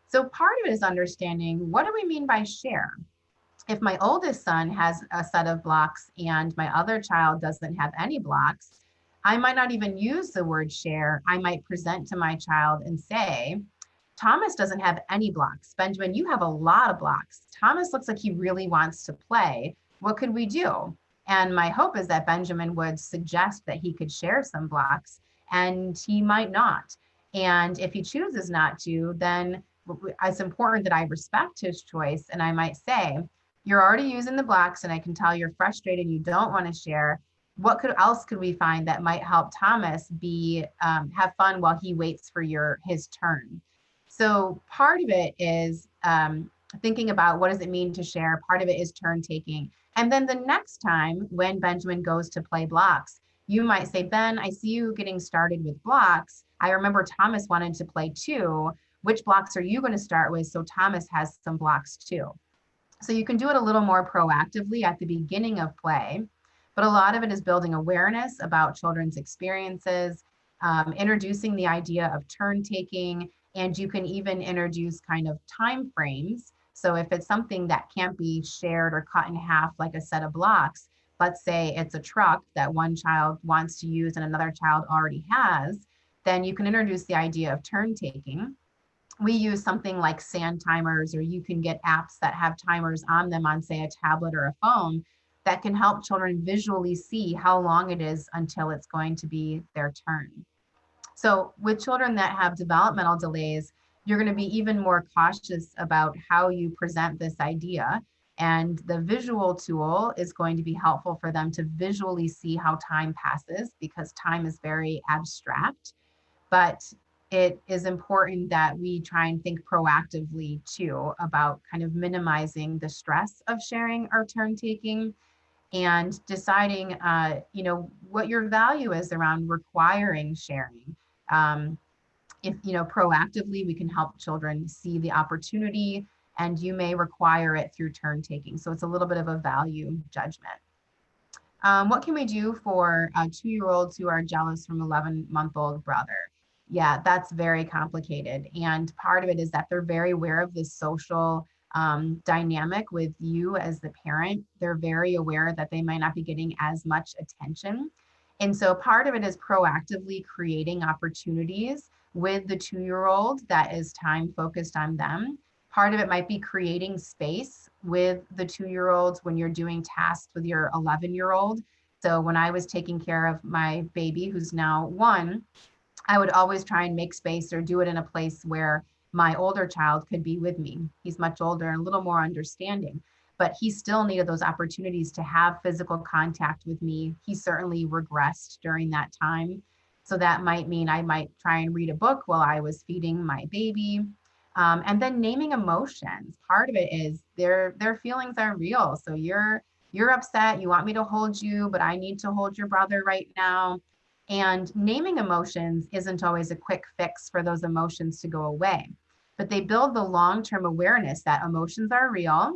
So part of it is understanding, what do we mean by share? If my oldest son has a set of blocks and my other child doesn't have any blocks, I might not even use the word share. I might present to my child and say, Thomas doesn't have any blocks. Benjamin, you have a lot of blocks. Thomas looks like he really wants to play. What could we do? And my hope is that Benjamin would suggest that he could share some blocks, and he might not. And if he chooses not to, then it's important that I respect his choice. And I might say, you're already using the blocks, and I can tell you're frustrated, you don't want to share. What else could we find that might help Thomas have fun while he waits for his turn? So part of it is thinking about what does it mean to share. Part of it is turn taking. And then the next time when Benjamin goes to play blocks, you might say, Ben, I see you getting started with blocks. I remember Thomas wanted to play too. Which blocks are you going to start with so Thomas has some blocks too? So you can do it a little more proactively at the beginning of play, but a lot of it is building awareness about children's experiences, introducing the idea of turn taking, and you can even introduce kind of time frames. So if it's something that can't be shared or cut in half, like a set of blocks, let's say it's a truck that one child wants to use and another child already has, then you can introduce the idea of turn taking. We use something like sand timers, or you can get apps that have timers on them on, say, a tablet or a phone that can help children visually see how long it is until it's going to be their turn. So with children that have developmental delays, you're going to be even more cautious about how you present this idea. And the visual tool is going to be helpful for them to visually see how time passes, because time is very abstract. But it is important that we try and think proactively too about kind of minimizing the stress of sharing or turn taking, and deciding, what your value is around requiring sharing. If, proactively, we can help children see the opportunity, and you may require it through turn taking. So it's a little bit of a value judgment. What can we do for 2-year-olds who are jealous from 11-month-old brother? Yeah, that's very complicated. And part of it is that they're very aware of this social dynamic with you as the parent. They're very aware that they might not be getting as much attention. And so part of it is proactively creating opportunities with the 2-year-old that is time focused on them. Part of it might be creating space with the 2-year-olds when you're doing tasks with your 11-year-old. So when I was taking care of my baby, who's now 1, I would always try and make space or do it in a place where my older child could be with me. He's much older and a little more understanding, but he still needed those opportunities to have physical contact with me. He certainly regressed during that time. So that might mean I might try and read a book while I was feeding my baby. And then naming emotions. Part of it is their feelings are real. So you're upset, you want me to hold you, but I need to hold your brother right now. And naming emotions isn't always a quick fix for those emotions to go away, but they build the long-term awareness that emotions are real,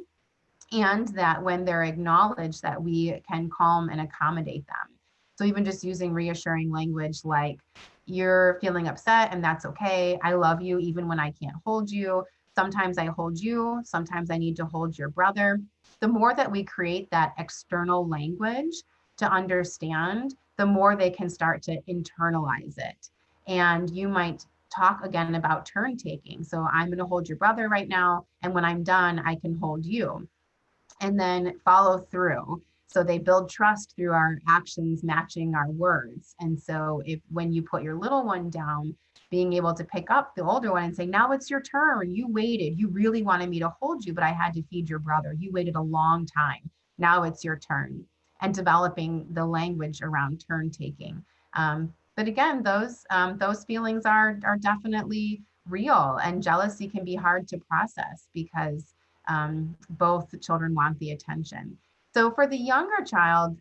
and that when they're acknowledged, that we can calm and accommodate them. So even just using reassuring language like, you're feeling upset and that's okay. I love you even when I can't hold you. Sometimes I hold you, sometimes I need to hold your brother. The more that we create that external language to understand, the more they can start to internalize it. And you might talk again about turn taking. So I'm going to hold your brother right now, and when I'm done, I can hold you. And then follow through. So they build trust through our actions matching our words. And so when you put your little one down, being able to pick up the older one and say, now it's your turn. You waited. You really wanted me to hold you, but I had to feed your brother. You waited a long time. Now it's your turn. And developing the language around turn taking. But again, those feelings are definitely real, and jealousy can be hard to process because both the children want the attention. So for the younger child,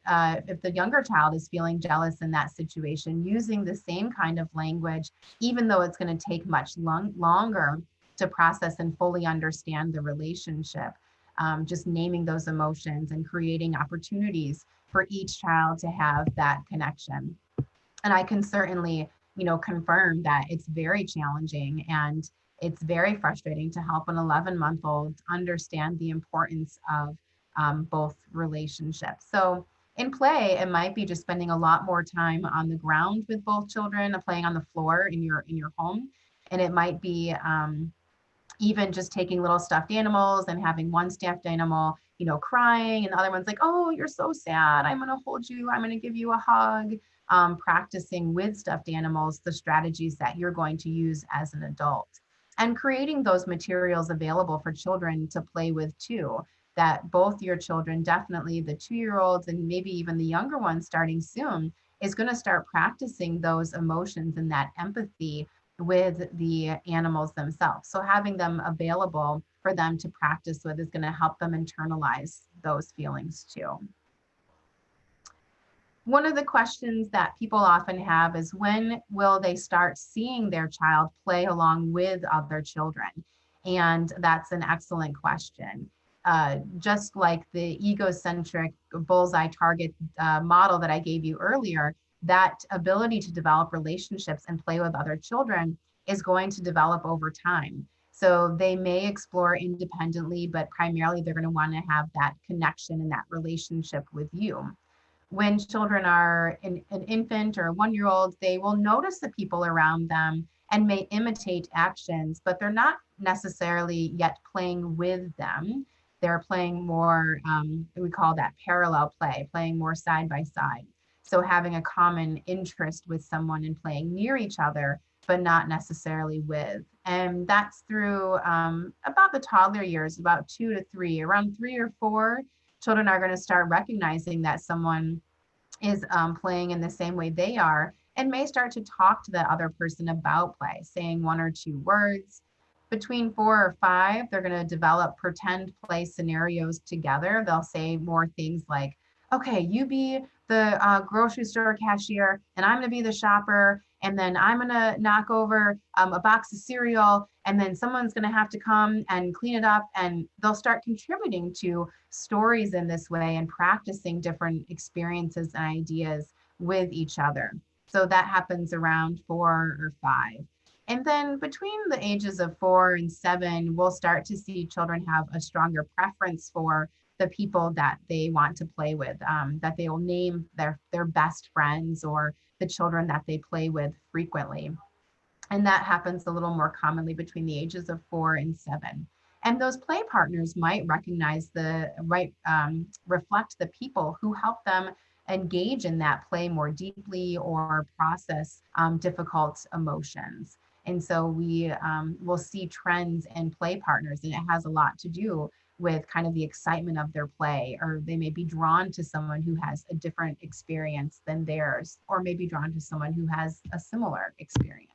if the younger child is feeling jealous in that situation, using the same kind of language, even though it's going to take much longer to process and fully understand the relationship, just naming those emotions and creating opportunities for each child to have that connection. And I can certainly, confirm that it's very challenging and it's very frustrating to help an 11-month-old understand the importance of both relationships. So In play, it might be just spending a lot more time on the ground with both children, playing on the floor in your home. And it might be even just taking little stuffed animals and having one stuffed animal, crying, and the other one's like, oh, you're so sad. I'm going to hold you. I'm going to give you a hug. Practicing with stuffed animals, the strategies that you're going to use as an adult, and creating those materials available for children to play with too. That both your children, definitely the 2-year-olds and maybe even the younger ones starting soon, is going to start practicing those emotions and that empathy with the animals themselves. So having them available for them to practice with is going to help them internalize those feelings too. One of the questions that people often have is, when will they start seeing their child play along with other children? And that's an excellent question. Just like the egocentric bullseye target model that I gave you earlier, that ability to develop relationships and play with other children is going to develop over time. So they may explore independently, but primarily they're going to want to have that connection and that relationship with you. When children are an infant or a 1-year-old, they will notice the people around them and may imitate actions, but they're not necessarily yet playing with them. They're playing more, we call that parallel play, playing more side by side. So having a common interest with someone and playing near each other, but not necessarily with. And that's through about the toddler years, about 2 to 3, around 3 or 4, children are going to start recognizing that someone is playing in the same way they are, and may start to talk to the other person about play, saying 1 or 2 words. Between 4 or 5, they're going to develop pretend play scenarios together. They'll say more things like, okay, you be the grocery store cashier, and I'm going to be the shopper, and then I'm going to knock over a box of cereal, and then someone's going to have to come and clean it up. And they'll start contributing to stories in this way and practicing different experiences and ideas with each other. So that happens around 4 or 5. And then between the ages of 4 and 7, we'll start to see children have a stronger preference for the people that they want to play with, that they will name their best friends or the children that they play with frequently. And that happens a little more commonly between the ages of 4 and 7. And those play partners might recognize reflect the people who help them engage in that play more deeply or process difficult emotions. And so we will see trends in play partners, and it has a lot to do with kind of the excitement of their play, or they may be drawn to someone who has a different experience than theirs, or maybe drawn to someone who has a similar experience.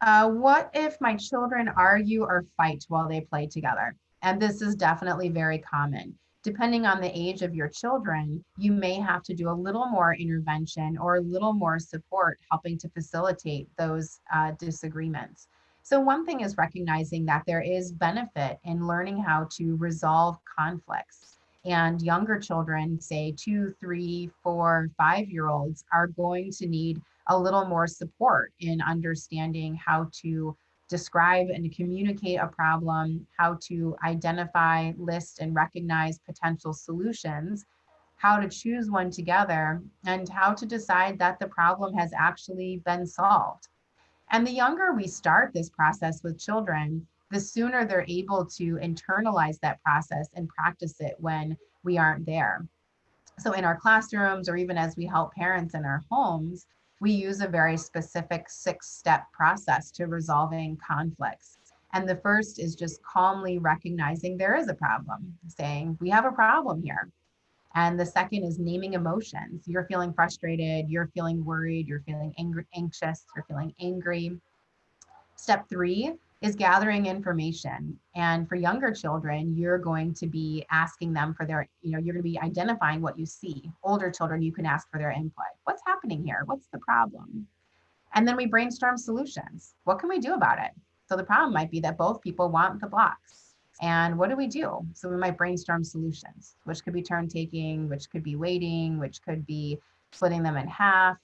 What if my children argue or fight while they play together? And this is definitely very common. Depending on the age of your children, you may have to do a little more intervention or a little more support helping to facilitate those disagreements. So one thing is recognizing that there is benefit in learning how to resolve conflicts. And younger children, say 2, 3, 4, 5-year-olds, are going to need a little more support in understanding how to describe and communicate a problem, how to identify, list, and recognize potential solutions, how to choose one together, and how to decide that the problem has actually been solved. And the younger we start this process with children, the sooner they're able to internalize that process and practice it when we aren't there. So in our classrooms, or even as we help parents in our homes, we use a very specific 6-step process to resolving conflicts. And the first is just calmly recognizing there is a problem, saying, we have a problem here. And the second is naming emotions. You're feeling frustrated, you're feeling worried, you're feeling anxious, you're feeling angry. Step 3 is gathering information. And for younger children, you're going to be asking them for their, you're going to be identifying what you see. Older children, you can ask for their input. What's happening here? What's the problem? And then we brainstorm solutions. What can we do about it? So the problem might be that both people want the blocks. And what do we do? So we might brainstorm solutions, which could be turn taking, which could be waiting, which could be splitting them in half.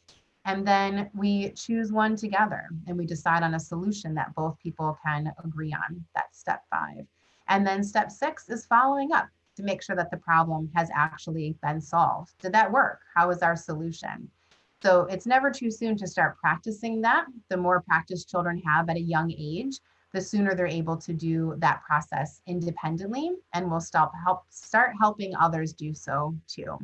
And then we choose one together and we decide on a solution that both people can agree on. That's step 5. And then step 6 is following up to make sure that the problem has actually been solved. Did that work? How was our solution? So it's never too soon to start practicing that. The more practice children have at a young age, the sooner they're able to do that process independently, and will start helping others do so too.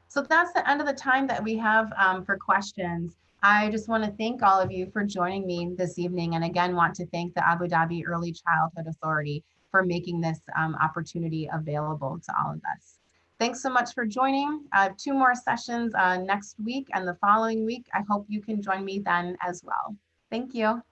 So that's the end of the time that we have for questions. I just want to thank all of you for joining me this evening, and again want to thank the Abu Dhabi Early Childhood Authority for making this opportunity available to all of us. Thanks so much for joining. 2 more sessions next week and the following week. I hope you can join me then as well. Thank you.